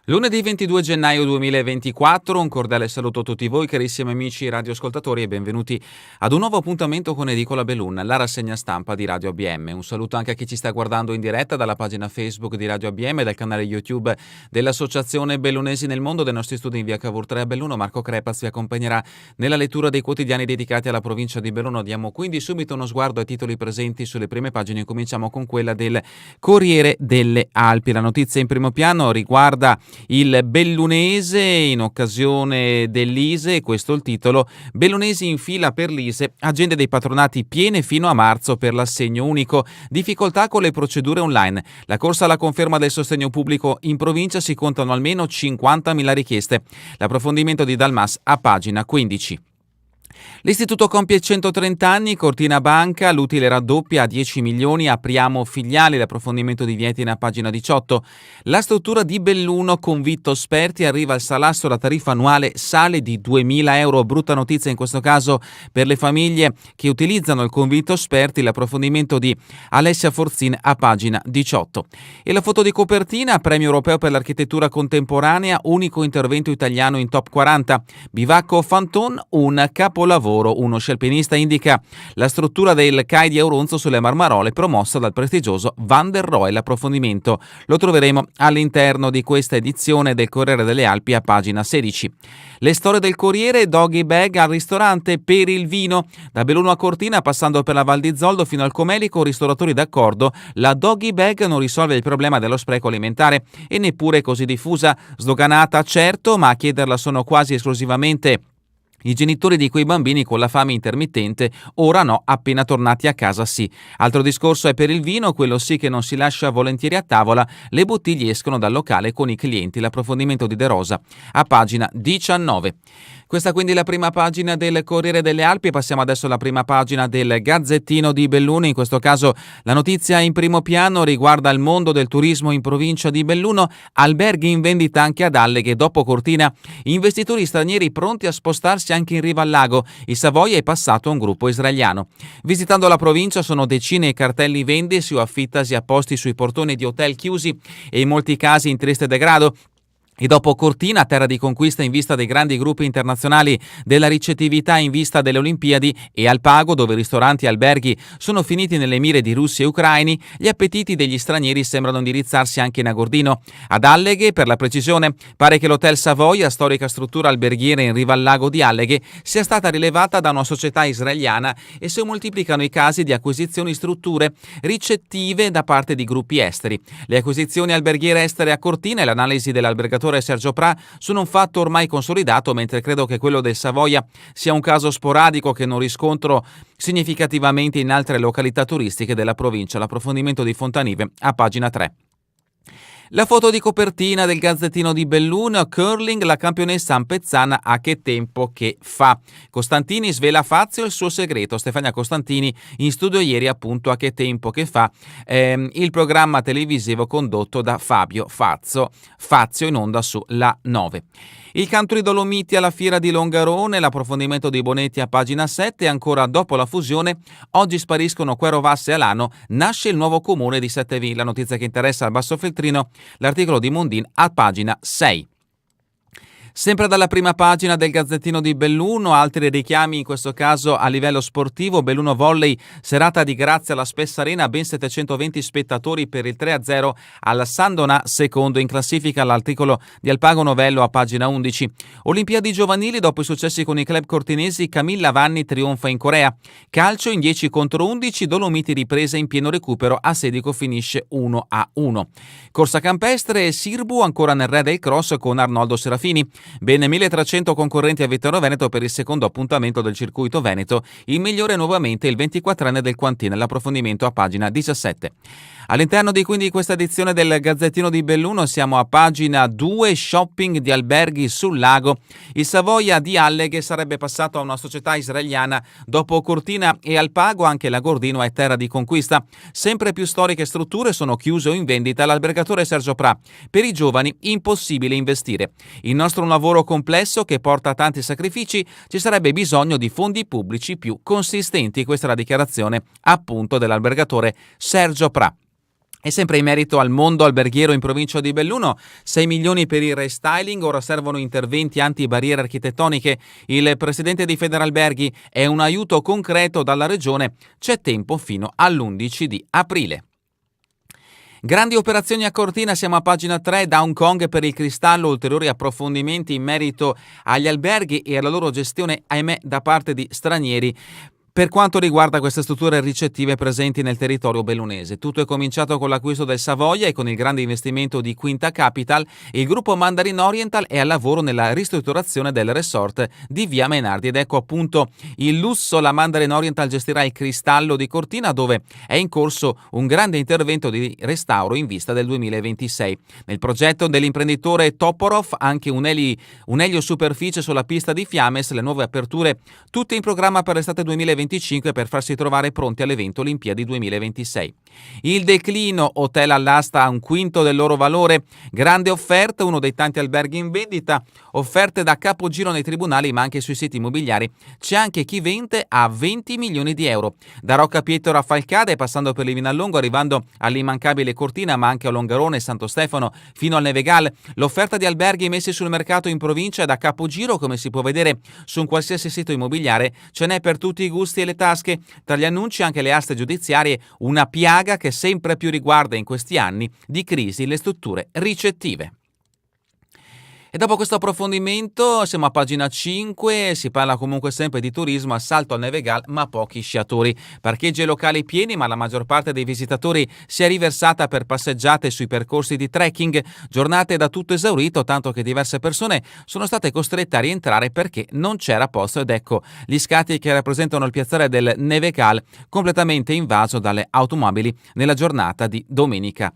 Lunedì 22 gennaio 2024, un cordiale saluto a tutti voi carissimi amici radioascoltatori e benvenuti ad un nuovo appuntamento con Edicola Bellun, la rassegna stampa di Radio ABM. Un saluto anche a chi ci sta guardando in diretta dalla pagina Facebook di Radio ABM e dal canale YouTube dell'Associazione Bellunesi nel Mondo. Dai nostri studi in via Cavour 3 a Belluno, Marco Crepaz vi accompagnerà nella lettura dei quotidiani dedicati alla provincia di Belluno. Diamo quindi subito uno sguardo ai titoli presenti sulle prime pagine. Cominciamo con quella del Corriere delle Alpi. La notizia in primo piano riguarda il bellunese in occasione dell'ISE, questo è il titolo: Bellunesi in fila per l'ISE, agende dei patronati piene fino a marzo per l'assegno unico, difficoltà con le procedure online. La corsa alla conferma del sostegno pubblico in provincia, si contano almeno 50.000 richieste. L'approfondimento di Dalmas a pagina 15. L'Istituto compie 130 anni, Cortina Banca, l'utile raddoppia a 10 milioni, apriamo filiali, l'approfondimento di Vietina a pagina 18. La struttura di Belluno con Vitto Sperti arriva al salasso, la tariffa annuale sale di 2.000 euro, brutta notizia in questo caso per le famiglie che utilizzano il convitto Sperti, l'approfondimento di Alessia Forzin a pagina 18. E la foto di copertina, premio europeo per l'architettura contemporanea, unico intervento italiano in top 40, Bivacco Fanton, un capolavoro. Uno scialpinista indica la struttura del CAI di Auronzo sulle Marmarole promossa dal prestigioso Van der Rohe. L'approfondimento lo troveremo all'interno di questa edizione del Corriere delle Alpi a pagina 16. Le storie del Corriere: doggy bag al ristorante per il vino. Da Belluno a Cortina, passando per la Val di Zoldo fino al Comelico, ristoratori d'accordo, la doggy bag non risolve il problema dello spreco alimentare e neppure così diffusa. Sdoganata certo, ma a chiederla sono quasi esclusivamente i genitori di quei bambini con la fame intermittente, ora no, appena tornati a casa sì. Altro discorso è per il vino, quello sì che non si lascia volentieri a tavola, le bottiglie escono dal locale con i clienti. L'approfondimento di De Rosa a pagina 19. Questa quindi è la prima pagina del Corriere delle Alpi. Passiamo adesso alla prima pagina del Gazzettino di Belluno. In questo caso la notizia in primo piano riguarda il mondo del turismo in provincia di Belluno. Alberghi in vendita anche ad Alleghe, dopo Cortina. Investitori stranieri pronti a spostarsi anche in riva al lago. Il Savoia è passato a un gruppo israeliano. Visitando la provincia sono decine i cartelli vendisi o affittasi a posti sui portoni di hotel chiusi e in molti casi in triste degrado. E dopo Cortina, terra di conquista in vista dei grandi gruppi internazionali, della ricettività in vista delle Olimpiadi, e Alpago, dove ristoranti e alberghi sono finiti nelle mire di russi e ucraini, gli appetiti degli stranieri sembrano indirizzarsi anche in Agordino. Ad Alleghe, per la precisione, pare che l'Hotel Savoia, storica struttura alberghiera in riva al lago di Alleghe, sia stata rilevata da una società israeliana e si moltiplicano i casi di acquisizioni strutture ricettive da parte di gruppi esteri. Le acquisizioni alberghiere estere a Cortina e l'analisi dell'albergatore Sergio Pra sono un fatto ormai consolidato, mentre credo che quello del Savoia sia un caso sporadico che non riscontro significativamente in altre località turistiche della provincia. L'approfondimento di Fontanive a pagina 3. La foto di copertina del Gazzettino di Belluno: curling, la campionessa ampezzana a che tempo che fa. Costantini svela Fazio il suo segreto. Stefania Costantini in studio ieri appunto a che tempo che fa, il programma televisivo condotto da Fabio Fazio in onda su La 9. Il Country Dolomiti alla Fiera di Longarone, l'approfondimento di Bonetti a pagina 7. Ancora dopo la fusione, oggi spariscono Querovasse e Alano, nasce il nuovo comune di Settevilla. Notizia che interessa al Basso Feltrino, l'articolo di Mondin a pagina 6. Sempre dalla prima pagina del Gazzettino di Belluno, altri richiami in questo caso a livello sportivo. Belluno Volley, serata di grazia alla Spessa Arena, ben 720 spettatori per il 3-0 al Sandona, secondo in classifica, l'articolo di Alpago Novello a pagina 11. Olimpiadi giovanili, dopo i successi con i club cortinesi, Camilla Vanni trionfa in Corea. Calcio in 10 contro 11, Dolomiti ripresa in pieno recupero, a Sedico finisce 1-1. Corsa campestre, Sirbu ancora nel re del cross con Arnoldo Serafini. Bene 1300 concorrenti a Vittorio Veneto per il secondo appuntamento del circuito Veneto, il migliore nuovamente il 24enne del Quantina. L'approfondimento a pagina 17. All'interno di quindi questa edizione del Gazzettino di Belluno siamo a pagina 2, shopping di alberghi sul lago. Il Savoia di Alleghe sarebbe passato a una società israeliana. Dopo Cortina e Alpago anche l'Agordino è terra di conquista. Sempre più storiche strutture sono chiuse o in vendita. L'albergatore Sergio Pra: per i giovani impossibile investire. Il nostro è un lavoro complesso che porta a tanti sacrifici, ci sarebbe bisogno di fondi pubblici più consistenti. Questa è la dichiarazione appunto dell'albergatore Sergio Pra. E sempre in merito al mondo alberghiero in provincia di Belluno, 6 milioni per il restyling, ora servono interventi anti-barriere architettoniche. Il presidente di Federalberghi è un aiuto concreto dalla regione, c'è tempo fino all'11 di aprile. Grandi operazioni a Cortina, siamo a pagina 3, da Hong Kong per il cristallo, ulteriori approfondimenti in merito agli alberghi e alla loro gestione, ahimè, da parte di stranieri. Per quanto riguarda queste strutture ricettive presenti nel territorio bellunese, tutto è cominciato con l'acquisto del Savoia e con il grande investimento di Quinta Capital. Il gruppo Mandarin Oriental è al lavoro nella ristrutturazione del resort di Via Mainardi ed ecco appunto il lusso. La Mandarin Oriental gestirà il Cristallo di Cortina, dove è in corso un grande intervento di restauro in vista del 2026. Nel progetto dell'imprenditore Toporov anche un eliosuperficie sulla pista di Fiames, le nuove aperture tutte in programma per l'estate 2025 per farsi trovare pronti all'evento Olimpiadi 2026. Il declino, hotel all'asta a un quinto del loro valore, grande offerta, uno dei tanti alberghi in vendita, offerte da capogiro nei tribunali ma anche sui siti immobiliari. C'è anche chi vende a 20 milioni di euro. Da Rocca Pietro a Falcade, passando per Livinallongo, arrivando all'immancabile Cortina ma anche a Longarone, Santo Stefano fino al Nevegal, l'offerta di alberghi messi sul mercato in provincia è da capogiro, come si può vedere su un qualsiasi sito immobiliare. Ce n'è per tutti i gusti e le tasche. Tra gli annunci anche le aste giudiziarie, una piaga che sempre più riguarda in questi anni di crisi le strutture ricettive. E dopo questo approfondimento siamo a pagina 5, si parla comunque sempre di turismo, assalto al Nevegal ma pochi sciatori, parcheggi e locali pieni ma la maggior parte dei visitatori si è riversata per passeggiate sui percorsi di trekking, giornate da tutto esaurito, tanto che diverse persone sono state costrette a rientrare perché non c'era posto ed ecco gli scatti che rappresentano il piazzale del Nevegal completamente invaso dalle automobili nella giornata di domenica.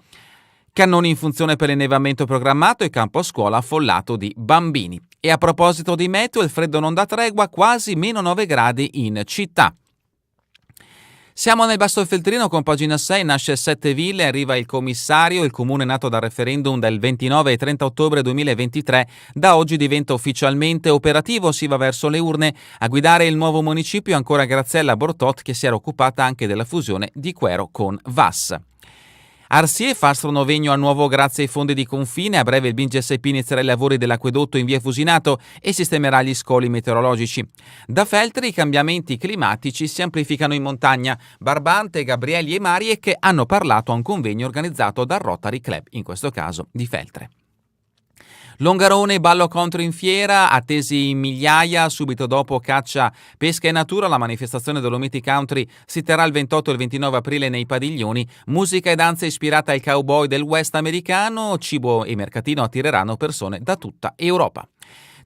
Cannoni in funzione per l'annevamento programmato e campo scuola affollato di bambini. E a proposito di meteo, il freddo non dà tregua, quasi meno 9 gradi in città. Siamo nel Basso Feltrino con pagina 6, nasce Sette Ville, arriva il commissario, il comune nato dal referendum del 29 e 30 ottobre 2023, da oggi diventa ufficialmente operativo, si va verso le urne. A guidare il nuovo municipio ancora Graziella Bortot, che si era occupata anche della fusione di Quero con Vas. Arsie fa stronovegno a nuovo grazie ai fondi di confine, a breve il BinGSP inizierà i lavori dell'acquedotto in via Fusinato e sistemerà gli scoli meteorologici. Da Feltre i cambiamenti climatici si amplificano in montagna. Barbante, Gabrielli e Mariek hanno parlato a un convegno organizzato dal Rotary Club, in questo caso di Feltre. Longarone, ballo contro in fiera, attesi in migliaia, subito dopo caccia, pesca e natura. La manifestazione dell'Omiti Country si terrà il 28 e il 29 aprile nei padiglioni. Musica e danza ispirata al cowboy del West americano, cibo e mercatino attireranno persone da tutta Europa.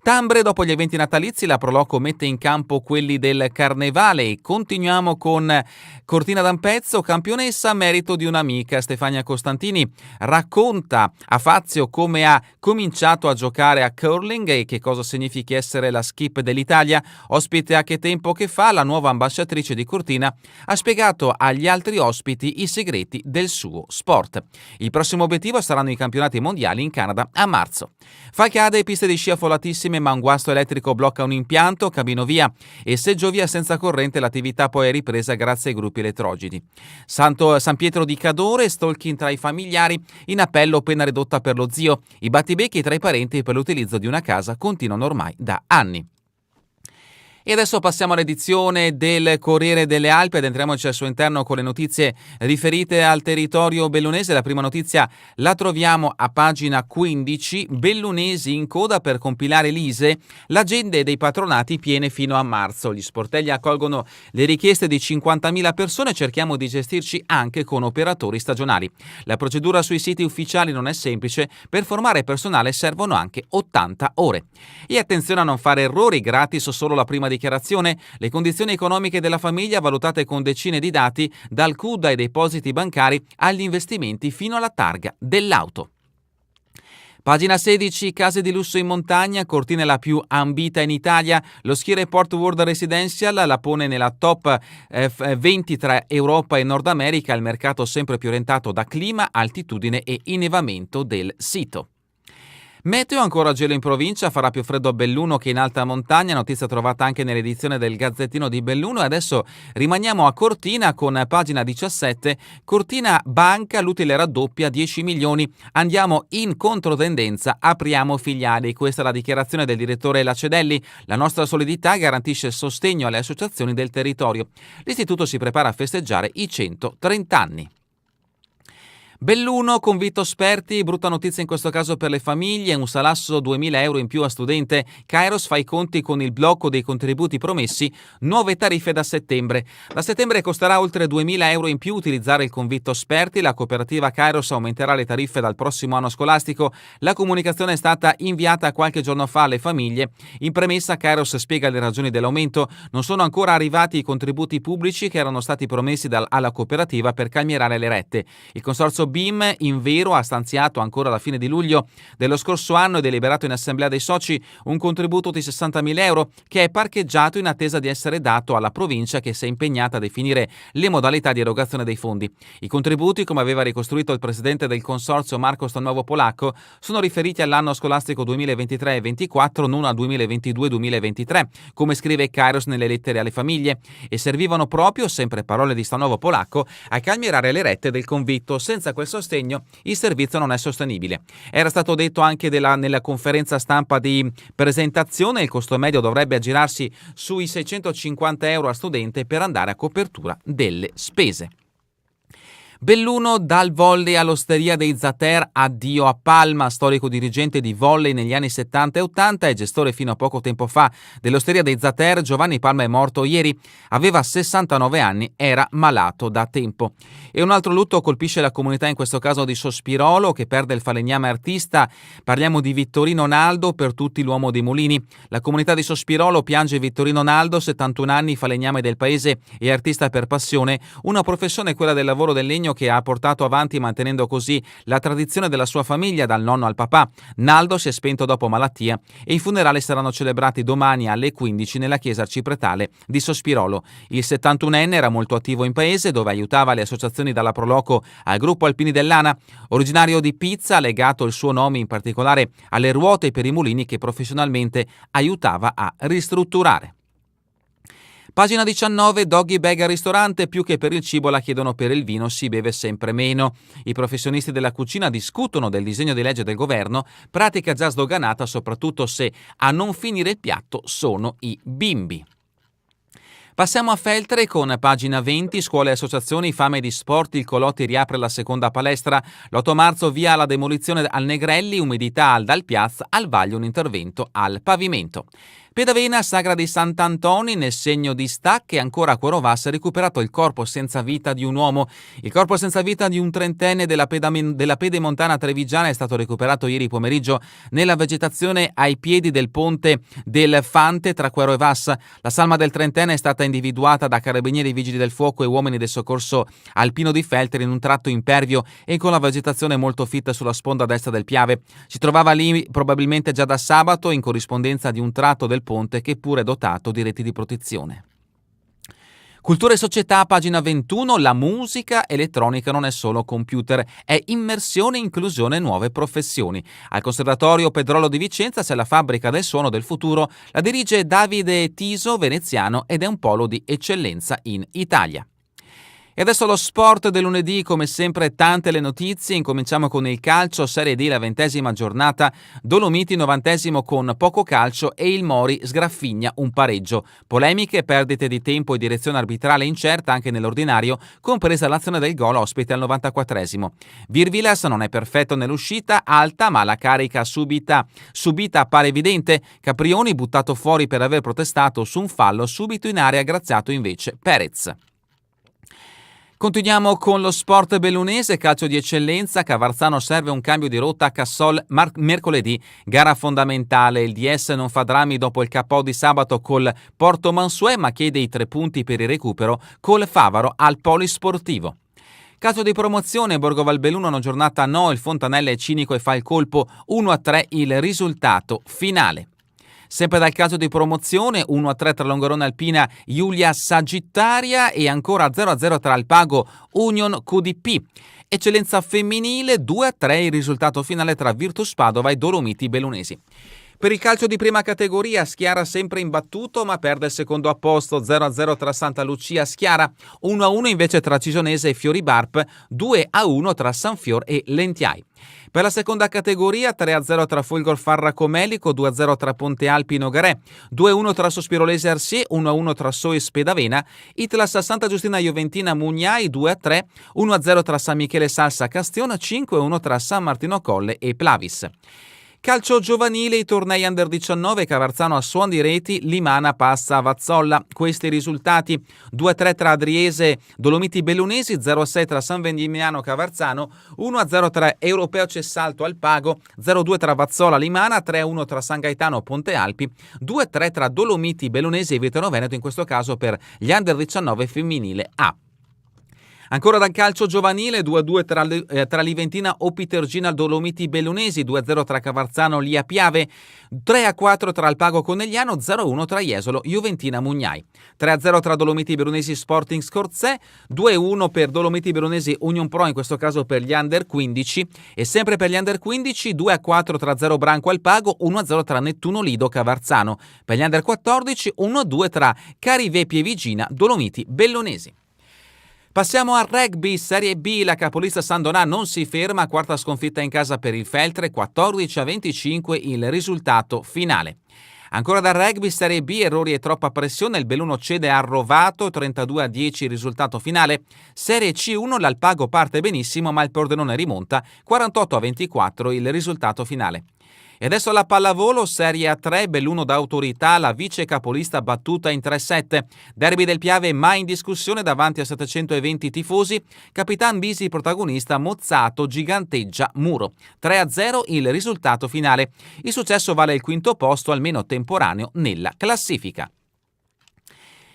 Tambre, dopo gli eventi natalizi, la Proloco mette in campo quelli del Carnevale e continuiamo con Cortina d'Ampezzo, campionessa a merito di un'amica. Stefania Costantini racconta a Fazio come ha cominciato a giocare a curling e che cosa significhi essere la skip dell'Italia. Ospite a Che tempo che fa, la nuova ambasciatrice di Cortina ha spiegato agli altri ospiti i segreti del suo sport. Il prossimo obiettivo saranno i campionati mondiali in Canada a marzo. Falcade, piste di sci affollatissime ma un guasto elettrico blocca un impianto, cabinovia e seggiovia senza corrente. L'attività poi è ripresa grazie ai gruppi elettrogeni. San Pietro di Cadore, stalking tra i familiari, in appello pena ridotta per lo zio. I battibecchi tra i parenti per l'utilizzo di una casa continuano ormai da anni. E adesso passiamo all'edizione del Corriere delle Alpi ed entriamoci al suo interno con le notizie riferite al territorio bellunese. La prima notizia la troviamo a pagina 15, bellunesi in coda per compilare l'ISEE, l'agende dei patronati piene fino a marzo. Gli sportelli accolgono le richieste di 50.000 persone, cerchiamo di gestirci anche con operatori stagionali. La procedura sui siti ufficiali non è semplice, per formare personale servono anche 80 ore. E attenzione a non fare errori, gratis solo la prima dichiarazione, le condizioni economiche della famiglia valutate con decine di dati, dal CUD ai depositi bancari agli investimenti fino alla targa dell'auto. Pagina 16, case di lusso in montagna, Cortina è la più ambita in Italia, lo Ski Report World Residential la pone nella top 20 tra Europa e Nord America, il mercato sempre più orientato da clima, altitudine e innevamento del sito. Meteo, ancora gelo in provincia, farà più freddo a Belluno che in alta montagna, notizia trovata anche nell'edizione del Gazzettino di Belluno. E adesso rimaniamo a Cortina con pagina 17, Cortina banca, l'utile raddoppia 10 milioni, andiamo in controtendenza, apriamo filiali. Questa è la dichiarazione del direttore Lacedelli, la nostra solidità garantisce sostegno alle associazioni del territorio. L'istituto si prepara a festeggiare i 130 anni. Belluno, convitto Sperti, brutta notizia in questo caso per le famiglie, un salasso 2.000 euro in più a studente, Kairos fa i conti con il blocco dei contributi promessi, nuove tariffe da settembre. Da settembre costerà oltre 2.000 euro in più utilizzare il convitto Sperti, la cooperativa Kairos aumenterà le tariffe dal prossimo anno scolastico, la comunicazione è stata inviata qualche giorno fa alle famiglie. In premessa Kairos spiega le ragioni dell'aumento, non sono ancora arrivati i contributi pubblici che erano stati promessi alla cooperativa per calmierare le rette. Il consorzio BIM in vero ha stanziato ancora alla fine di luglio dello scorso anno e deliberato in assemblea dei soci un contributo di 60.000 euro che è parcheggiato in attesa di essere dato alla provincia che si è impegnata a definire le modalità di erogazione dei fondi. I contributi, come aveva ricostruito il presidente del consorzio Marco Stannuovo Polacco, sono riferiti all'anno scolastico 2023-24, non al 2022-2023, come scrive Kairos nelle lettere alle famiglie, e servivano proprio, sempre parole di Stannuovo Polacco, a calmierare le rette del convitto. Senza quel sostegno il servizio non è sostenibile. Era stato detto anche nella conferenza stampa di presentazione, il costo medio dovrebbe aggirarsi sui 650 euro a studente per andare a copertura delle spese. Belluno, dal volley all'osteria dei Zater, addio a Palma, storico dirigente di volley negli anni 70 e 80 e gestore fino a poco tempo fa dell'osteria dei Zater. Giovanni Palma è morto ieri, aveva 69 anni, era malato da tempo. E un altro lutto colpisce la comunità, in questo caso di Sospirolo, che perde il falegname artista. Parliamo di Vittorino Naldo, per tutti l'uomo dei mulini. La comunità di Sospirolo piange Vittorino Naldo, 71 anni, falegname del paese e artista per passione, una professione, quella del lavoro del legno, che ha portato avanti mantenendo così la tradizione della sua famiglia dal nonno al papà. Naldo si è spento dopo malattia e i funerali saranno celebrati domani alle 15 nella chiesa arcipretale di Sospirolo. Il 71enne era molto attivo in paese, dove aiutava le associazioni dalla Proloco al gruppo Alpini dell'Ana. Originario di Pizza, ha legato il suo nome in particolare alle ruote per i mulini che professionalmente aiutava a ristrutturare. Pagina 19, Doggy Bag al ristorante, più che per il cibo la chiedono per il vino, si beve sempre meno. I professionisti della cucina discutono del disegno di legge del governo, pratica già sdoganata soprattutto se a non finire il piatto sono i bimbi. Passiamo a Feltre con pagina 20, scuole e associazioni, fame di sport, il Colotti riapre la seconda palestra, l'8 marzo via la demolizione al Negrelli, umidità dal Piazza, al Vaglio un intervento al pavimento. Pedavena, sagra di Sant'Antoni, nel segno di stacche, ancora a Cuorovas, recuperato il corpo senza vita di un uomo. Il corpo senza vita di un trentenne della Pedemontana trevigiana è stato recuperato ieri pomeriggio nella vegetazione ai piedi del ponte del Fante tra Quero e Vas. La salma del trentenne è stata individuata da carabinieri, vigili del fuoco e uomini del soccorso alpino di Feltre in un tratto impervio e con la vegetazione molto fitta sulla sponda destra del Piave. Si trovava lì probabilmente già da sabato in corrispondenza di un tratto del ponte che pure è dotato di reti di protezione. Cultura e società, pagina 21, la musica elettronica non è solo computer, è immersione, inclusione e nuove professioni. Al Conservatorio Pedrolo di Vicenza c'è la fabbrica del suono del futuro, la dirige Davide Tiso, veneziano, ed è un polo di eccellenza in Italia. E adesso lo sport del lunedì, come sempre tante le notizie. Incominciamo con il calcio, Serie D, la 20ª giornata, Dolomiti 90° con poco calcio e il Mori sgraffigna un pareggio. Polemiche, perdite di tempo e direzione arbitrale incerta anche nell'ordinario, compresa l'azione del gol ospite al 94°. Virvilas non è perfetto nell'uscita, alta ma la carica subita appare evidente. Caprioni buttato fuori per aver protestato su un fallo subito in area, graziato invece Perez. Continuiamo con lo sport bellunese, calcio di eccellenza, Cavarzano serve un cambio di rotta a Cassol mercoledì, gara fondamentale, il DS non fa drammi dopo il KO di sabato col Porto Mansuè ma chiede i 3 punti per il recupero col Favaro al Polisportivo. Caso di promozione, Borgo Valbelluno una giornata no, il Fontanella è cinico e fa il colpo, 1-3 il risultato finale. Sempre dal caso di promozione, 1-3 tra Longarone Alpina, Giulia Sagittaria e ancora 0-0 tra Alpago Union QDP. Eccellenza femminile 2-3 il risultato finale tra Virtus Padova e Dolomiti Bellunesi. Per il calcio di prima categoria, Schiara sempre imbattuto ma perde il secondo apposto, 0-0 tra Santa Lucia Schiara, 1-1 invece tra Cisionese e Fiori Barp, 2-1 tra Sanfior e Lentiai. Per la seconda categoria 3-0 tra Folgor Farra Comelico, 2-0 tra Ponte Alpi Nogaré, 2-1 tra Sospirolese Arsier, 1-1 tra Soes Pedavena, Itlas Santa Giustina Joventina Mugnai 2-3, 1-0 tra San Michele Salsa Castione, 5-1 tra San Martino Colle e Plavis. Calcio giovanile, i tornei Under 19, Cavarzano a suon di reti, Limana passa a Vazzolla. Questi risultati: 2-3 tra Adriese Dolomiti Bellunesi, 0-6 tra San Vendimiano Cavarzano, 1-0 tra Europeo Cessalto Alpago, 0-2 tra Vazzola Limana, 3-1 tra San Gaetano Ponte Alpi, 2-3 tra Dolomiti Bellunesi e Vittorio Veneto, in questo caso per gli Under 19 femminile A. Ancora dal calcio giovanile, 2-2 tra Liventina Opitergina Dolomiti Bellunesi, 2-0 tra Cavarzano Lia Piave, 3-4 tra Alpago Conegliano, 0-1 tra Jesolo Juventina Mugnai, 3-0 tra Dolomiti Bellunesi Sporting Scorzè, 2-1 per Dolomiti Bellunesi Union Pro, in questo caso per gli Under 15, e sempre per gli Under 15 2-4 tra Zero Branco Alpago, 1-0 tra Nettuno Lido Cavarzano. Per gli Under 14 1-2 tra Carive Pievigina Dolomiti Bellunesi. Passiamo al rugby, Serie B, la capolista San Donà non si ferma, quarta sconfitta in casa per il Feltre, 14-25 il risultato finale. Ancora dal rugby, Serie B, errori e troppa pressione, il Belluno cede a Rovato, 32-10 il risultato finale. Serie C1, l'Alpago parte benissimo ma il Pordenone rimonta, 48-24 il risultato finale. E adesso la pallavolo, Serie A3, Belluno d'autorità, la vice capolista battuta in 3-7. Derby del Piave mai in discussione davanti a 720 tifosi. Capitan Bisi protagonista, Mozzato giganteggia Muro. 3-0 il risultato finale. Il successo vale il quinto posto, almeno temporaneo, nella classifica.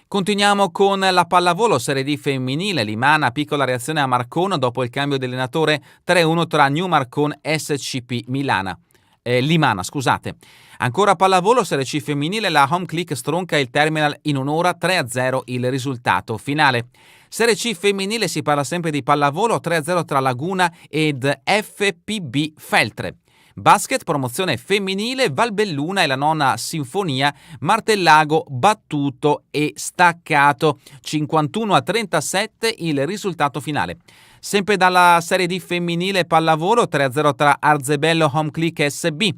Continuiamo con la pallavolo, Serie D femminile, Limana, piccola reazione a Marcon dopo il cambio di allenatore, 3-1 tra New Marcon SCP Limana. Ancora pallavolo, Serie C femminile, la Home Click stronca il Terminal in un'ora, 3-0 il risultato finale. Serie C femminile, si parla sempre di pallavolo, 3-0 tra Laguna ed FPB Feltre. Basket, promozione femminile, Valbelluna e la nona Sinfonia, Martellago battuto e staccato, 51-37 il risultato finale. Sempre dalla Serie D femminile pallavolo, 3-0 tra Arzebello Home Click SB.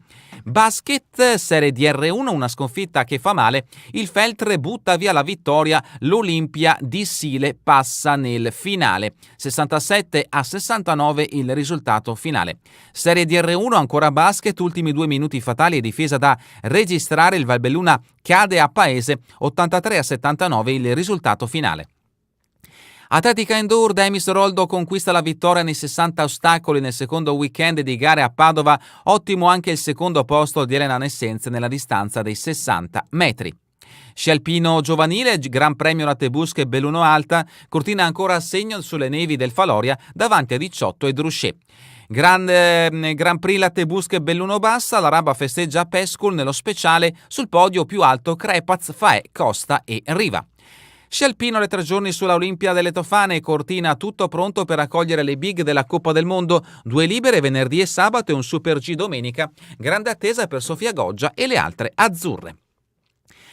Basket, Serie DR1, una sconfitta che fa male, il Feltre butta via la vittoria, l'Olimpia di Sile passa nel finale, 67-69 il risultato finale. Serie DR1, ancora basket, ultimi 2 minuti fatali e difesa da registrare, il Valbelluna cade a paese, 83-79 il risultato finale. Atletica Indoor, Demis Roldo conquista la vittoria nei 60 ostacoli nel secondo weekend di gare a Padova, ottimo anche il secondo posto di Elena Nessenze nella distanza dei 60 metri. Sci alpino giovanile, Gran Premio Latebusche Belluno Alta, Cortina ancora a segno sulle nevi del Faloria davanti a 18 e Druschet. Gran Prix Latebusche Belluno Bassa, la Rabba festeggia Pescul nello speciale, sul podio più alto Crepaz, Faè, Costa e Riva. Sci alpino le 3 giorni sulla Olimpia delle Tofane, Cortina tutto pronto per accogliere le big della Coppa del Mondo, 2 libere venerdì e sabato e un Super G domenica, grande attesa per Sofia Goggia e le altre azzurre.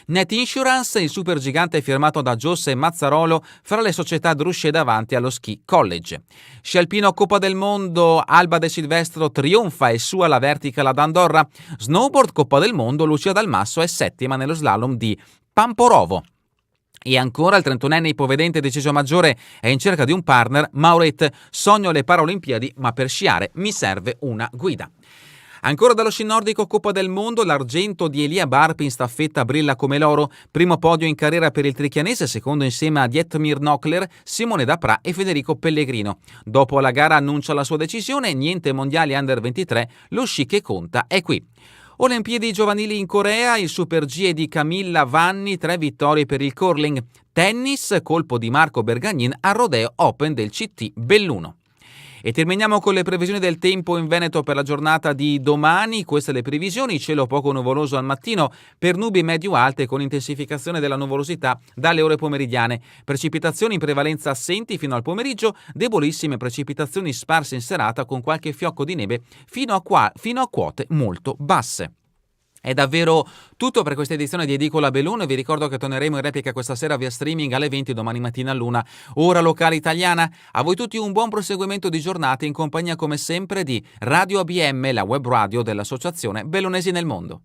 Net Insurance, il supergigante firmato da Josse e Mazzarolo fra le società Druschet davanti allo Ski College. Sci alpino Coppa del Mondo, Alba De Silvestro trionfa e sua la Vertical ad Andorra. Snowboard Coppa del Mondo, Lucia Dalmasso è settima nello slalom di Pamporovo. E ancora il 31enne ipovedente di Cesio Maggiore è in cerca di un partner. Mauret, sogno le Paralimpiadi, ma per sciare mi serve una guida. Ancora dallo sci nordico Coppa del Mondo, l'argento di Elia Barp in staffetta brilla come l'oro, primo podio in carriera per il trichianese, secondo insieme a Dietmir Knockler, Simone Dapra e Federico Pellegrino. Dopo la gara annuncia la sua decisione, niente mondiali under 23, lo sci che conta è qui. Olimpiadi giovanili in Corea, il Super G di Camilla Vanni, 3 vittorie per il curling. Tennis, colpo di Marco Bergagnin al Rodeo Open del CT Belluno. E terminiamo con le previsioni del tempo in Veneto per la giornata di domani. Queste le previsioni: cielo poco nuvoloso al mattino per nubi medio-alte con intensificazione della nuvolosità dalle ore pomeridiane. Precipitazioni in prevalenza assenti fino al pomeriggio, debolissime precipitazioni sparse in serata con qualche fiocco di neve fino a quote molto basse. È davvero tutto per questa edizione di Edicola Belun. Vi ricordo che torneremo in replica questa sera via streaming alle 20 domani mattina all'1 ora locale italiana. A voi tutti un buon proseguimento di giornata in compagnia come sempre di Radio ABM, la web radio dell'Associazione Bellunesi nel Mondo.